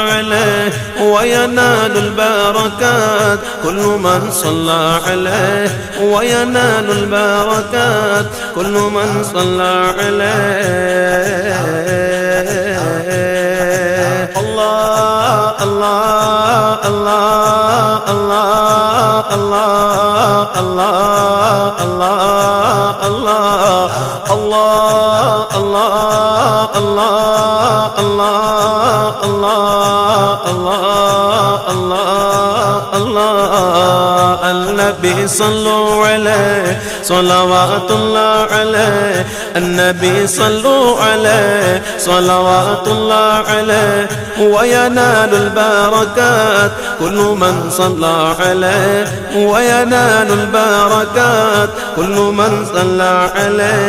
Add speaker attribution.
Speaker 1: عليه وينال البركات كل من صلى عليه وينال البركات كل من صلى عليه الله الله الله الله الله الله الله الله الله الله الله الله الله الله الله النبي صلوا عليه صلوات الله عليه النبي صلوا عليه صلوات الله عليه وينال البركات كل من صلى عليه وينال البركات كل من صلى عليه